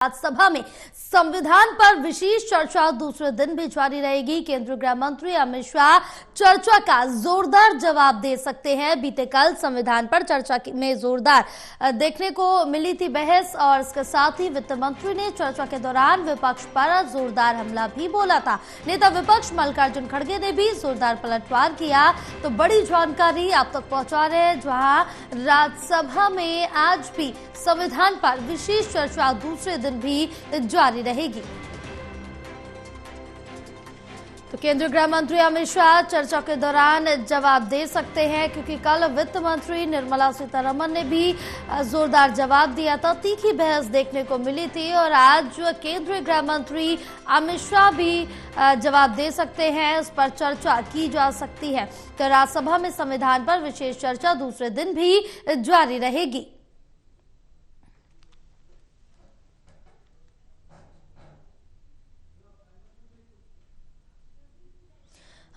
राज्यसभा में संविधान पर विशेष चर्चा दूसरे दिन भी जारी रहेगी। केंद्रीय गृह मंत्री अमित शाह चर्चा का जोरदार जवाब दे सकते हैं। बीते कल संविधान पर चर्चा में जोरदार देखने को मिली थी बहस, और इसके साथ ही वित्त मंत्री ने चर्चा के दौरान विपक्ष पर जोरदार हमला भी बोला था। नेता विपक्ष मल्लिकार्जुन खड़गे ने भी जोरदार पलटवार किया। तो बड़ी जानकारी आप तक पहुंचा रहे हैं, जहां राज्यसभा में आज भी संविधान पर विशेष चर्चा दूसरे दिन भी जारी रहेगी। तो केंद्रीय गृह मंत्री अमित शाह चर्चा के दौरान जवाब दे सकते हैं, क्योंकि कल वित्त मंत्री निर्मला सीतारमण ने भी जोरदार जवाब दिया था। तीखी बहस देखने को मिली थी, और आज केंद्रीय गृह मंत्री अमित शाह भी जवाब दे सकते हैं। इस पर चर्चा की जा सकती है। तो राज्यसभा में संविधान पर विशेष चर्चा दूसरे दिन भी जारी रहेगी।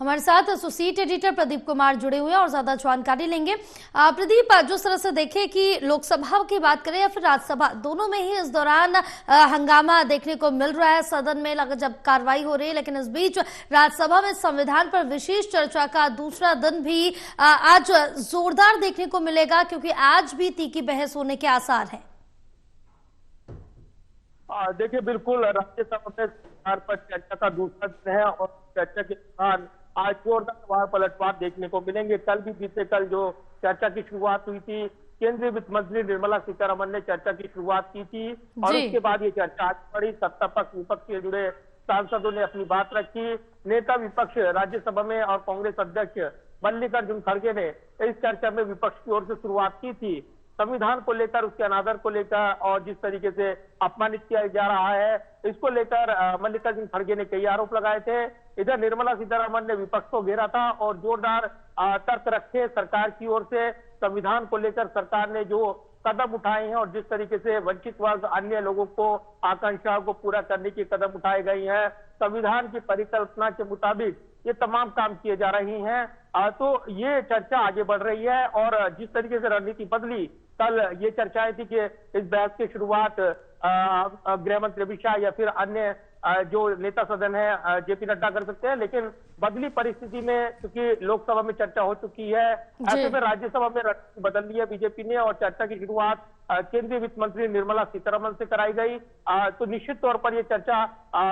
हमारे साथ एसोसिएट एडिटर प्रदीप कुमार जुड़े हुए हैं और ज्यादा जानकारी लेंगे। प्रदीप, जिस तरह से देखें कि लोकसभा की बात करें या फिर राज्यसभा, दोनों में ही इस दौरान हंगामा देखने को मिल रहा है सदन में जब कार्रवाई हो रही है, लेकिन इस बीच राज्यसभा में संविधान पर विशेष चर्चा का दूसरा दिन भी आज जोरदार देखने को मिलेगा, क्योंकि आज भी तीखी बहस होने के आसार हैं। देखिए, बिल्कुल राज्यसभा में संविधान पर चर्चा का दूसरा दिन है, और चर्चा के दौरान आज जोरदार पलटवार देखने को मिलेंगे। कल भी बीते कल जो चर्चा की शुरुआत हुई थी, केंद्रीय वित्त मंत्री निर्मला सीतारमण ने चर्चा की शुरुआत की थी, और उसके बाद ये चर्चा आगे बढ़ी। सत्ता पक्ष विपक्ष से जुड़े सांसदों ने अपनी बात रखी। नेता विपक्ष राज्यसभा में और कांग्रेस अध्यक्ष मल्लिकार्जुन खड़गे ने इस चर्चा में विपक्ष की ओर से शुरुआत की थी। संविधान को लेकर, उसके अनादर को लेकर और जिस तरीके से अपमानित किया जा रहा है, इसको लेकर मल्लिकार्जुन खड़गे ने कई आरोप लगाए थे। इधर निर्मला सीतारमण ने विपक्ष को घेरा था और जोरदार तर्क रखे सरकार की ओर से। संविधान को लेकर सरकार ने जो कदम उठाए हैं और जिस तरीके से वंचित वर्ग, अन्य लोगों को आकांक्षाओं को पूरा करने के कदम उठाए गए हैं, संविधान की परिकल्पना के मुताबिक ये तमाम काम किए जा रहे हैं, तो ये चर्चा आगे बढ़ रही है। और जिस तरीके से रणनीति बदली, कल ये चर्चाएं थी कि इस बहस की शुरुआत गृह मंत्री अमित शाह या फिर अन्य जो नेता सदन है जेपी नड्डा कर सकते हैं, लेकिन बदली परिस्थिति में क्योंकि लोकसभा में चर्चा हो चुकी है, ऐसे में राज्यसभा में रणनीति बदल ली है बीजेपी ने, और चर्चा की शुरुआत केंद्रीय वित्त मंत्री निर्मला सीतारमण से कराई गई। तो निश्चित तौर पर यह चर्चा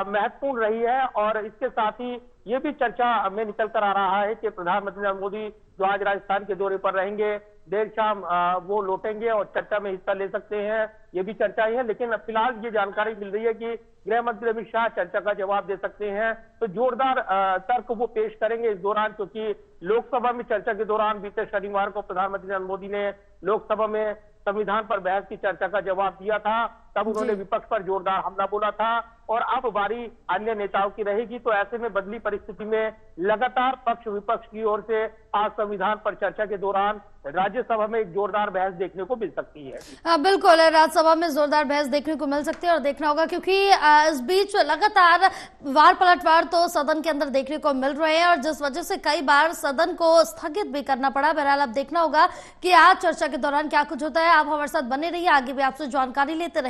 महत्वपूर्ण रही है, और इसके साथ ही ये भी चर्चा में निकल कर आ रहा है कि प्रधानमंत्री नरेंद्र मोदी जो आज राजस्थान के दौरे पर रहेंगे, देर शाम वो लौटेंगे और चर्चा में हिस्सा ले सकते हैं। ये भी चर्चाएं हैं, लेकिन फिलहाल ये जानकारी मिल रही है कि गृह मंत्री अमित शाह चर्चा का जवाब दे सकते हैं। तो जोरदार तर्क वो पेश करेंगे इस दौरान, क्योंकि लोकसभा में चर्चा के दौरान बीते शनिवार को प्रधानमंत्री नरेंद्र मोदी ने लोकसभा में संविधान पर बहस की चर्चा का जवाब दिया था। तब उन्होंने विपक्ष पर जोरदार हमला बोला था, और अब बारी अन्य नेताओं की रहेगी। तो ऐसे में बदली परिस्थिति में लगातार पक्ष विपक्ष की ओर से आज संविधान पर चर्चा के दौरान राज्यसभा में एक जोरदार बहस देखने को मिल सकती है। बिल्कुल, राज्यसभा में जोरदार बहस देखने को मिल सकती है, और देखना होगा, क्योंकि इस बीच लगातार वार पलटवार तो सदन के अंदर देखने को मिल रहे हैं, और जिस वजह से कई बार सदन को स्थगित भी करना पड़ा। बहरहाल अब देखना होगा कि आज चर्चा के दौरान क्या कुछ होता है। आप हमारे साथ बने रहिए, आगे भी आपसे जानकारी लेते रहिए।